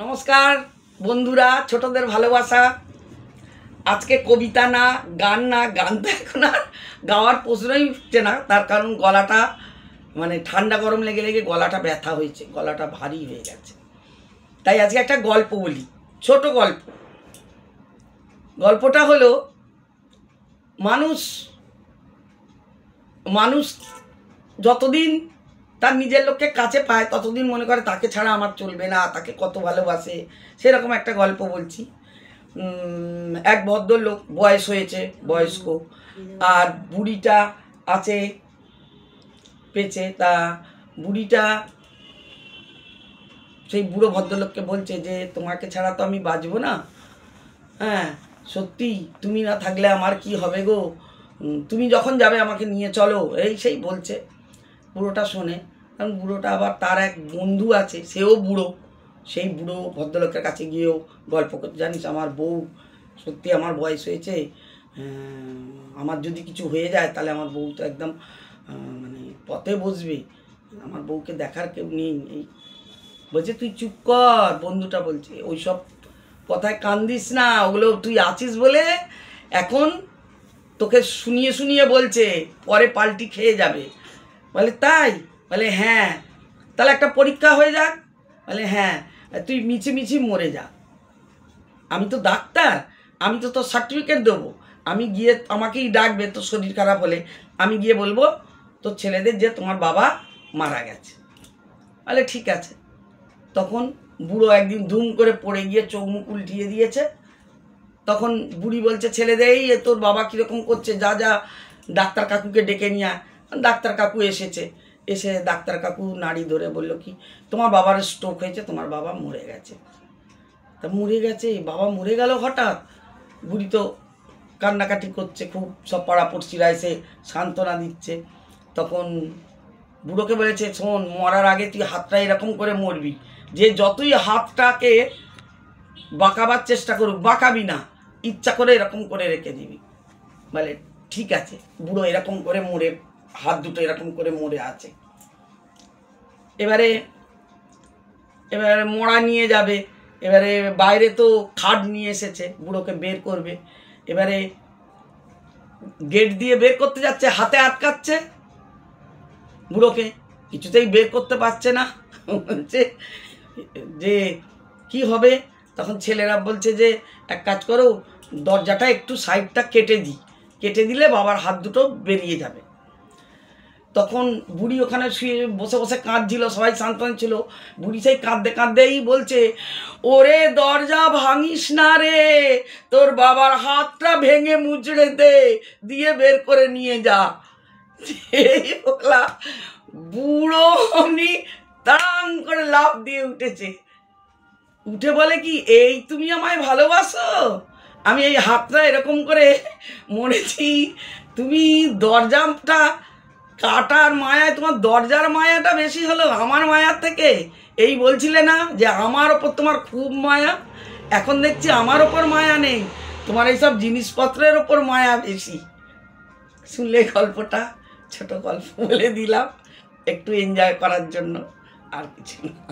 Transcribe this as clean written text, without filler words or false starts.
নমস্কার বন্ধুরা, ছোটদের ভালোবাসা। আজকে কবিতা না, গান না, গান তো এখন আর গাওয়ার প্রশ্নই উঠছে না, তার কারণ গলাটা মানে ঠান্ডা গরম লেগে লেগে গলাটা ব্যথা হয়েছে, গলাটা ভারী হয়ে গেছে। তাই আজকে একটা গল্প বলি, ছোট গল্প। গল্পটা হলো মানুষ মানুষ যতদিন তার নিজের লোককে কাছে পায় ততদিন মনে করে তাকে ছাড়া আমার চলবে না, তাকে কত ভালোবাসে, সেরকম একটা গল্প বলছি। এক ভদ্রলোক, বয়স হয়েছে, বয়স্ক, আর বুড়িটা আছে পেছে। তা বুড়িটা সেই বুড়ো ভদ্রলোককে বলছে যে তোমাকে ছাড়া তো আমি বাঁচবো না, হ্যাঁ সত্যি, তুমি না থাকলে আমার কি হবে গো, তুমি যখন যাবে আমাকে নিয়ে চলো, এই সেই বলছে। বুড়োটা শোনে, কারণ বুড়োটা আবার তার এক বন্ধু আছে, সেও বুড়ো। সেই বুড়ো ভদ্রলোকের কাছে গিয়েও গল্প করতে, জানিস আমার বউ, সত্যি আমার বয়স হয়েছে, আমার যদি কিছু হয়ে যায় তাহলে আমার বউ তো একদম মানে পথে বসবে, আমার বউকে দেখার কেউ নেই। এই বলছে তুই চুপ কর, বন্ধুটা বলছে ওইসব কথায় কান দিস না, ওগুলো তুই আছিস বলে এখন তোকে শুনিয়ে শুনিয়ে বলছে, পরে পাল্টি খেয়ে যাবে। বলে তাই? বলে হ্যাঁ। তাহলে একটা পরীক্ষা হয়ে যাক। বলে হ্যাঁ, তুই মিছিমিছি মরে যা, আমি তো ডাক্তার, আমি তো তোর সার্টিফিকেট দেবো, আমি গিয়ে আমাকেই ডাকবে তোর শরীর খারাপ হলে, আমি গিয়ে বলবো তোর ছেলেদের যে তোমার বাবা মারা গেছে। বলে ঠিক আছে। তখন বুড়ো একদিন ধুম করে পড়ে গিয়ে চোখ মুখ উল্টিয়ে দিয়েছে। তখন বুড়ি বলছে ছেলেদের, এই তোর বাবা কীরকম করছে, যা যা ডাক্তার কাকুকে ডেকে নিয়ে আয়। ডাক্তার কাকু এসেছে, এসে ডাক্তার কাকু নাড়ি ধরে বলল কি, তোমার বাবার স্ট্রোক হয়েছে, তোমার বাবা মরে গেছে। তা মরে গেছে, বাবা মরে গেল হঠাৎ। বুড়ি তো কান্নাকাটি করছে খুব, সব পাড়াপড়শিরা এসে সান্ত্বনা দিচ্ছে। তখন বুড়োকে বলেছে শোন, মরার আগে তুই হাতটা এরকম করে মরবি, যে যতই হাতটাকে বাঁকাবার চেষ্টা করুক বাঁকাবি না, ইচ্ছা করে এরকম করে রেখে দিবি। বলে ঠিক আছে। বুড়ো এরকম করে মরে, হাত দুটো এরকম করে মরে আছে। এবারে মরা নিয়ে যাবে, এবারে বাইরে তো খাট নিয়ে এসেছে, বুড়োকে বের করবে। এবারে গেট দিয়ে বের করতে যাচ্ছে, হাতে আটকাচ্ছে বুড়োকে, কিছুতেই বের করতে পারছে না। বলছে যে কি হবে? তখন ছেলেরা বলছে যে এক কাজ করো, দরজাটা একটু সাইডটা কেটে দিলে বাবার হাত দুটো বেরিয়ে যাবে। তখন বুড়ি ওখানে শুয়ে বসে বসে কাঁদছিল, সবাই সান্ত্বনা ছিল। বুড়ি সেই কাঁদতে কাঁদতেই বলছে, ওরে দরজা ভাঙিস না রে, তোর বাবার হাতটা ভেঙে মুচড়ে দে, দিয়ে বের করে নিয়ে যা। এই বলা বুড়ো অমনি তাং করে লাফ দিয়ে উঠেছে, উঠে বলে কি, এই তুমি আমায় ভালোবাসো, আমি এই হাতটা এরকম করে মরেছি, তুমি দরজাটা কাটার মায়ায়, তোমার দরজার মায়াটা বেশি হলো আমার মায়ার থেকে। এই বলছিলে না যে আমার ওপর তোমার খুব মায়া, এখন দেখছি আমার ওপর মায়া নেই, তোমার এইসব জিনিসপত্রের ওপর মায়া বেশি। শুনলে গল্পটা, ছোট গল্প বলে দিলাম একটু এনজয় করার জন্য, আর কিছু না।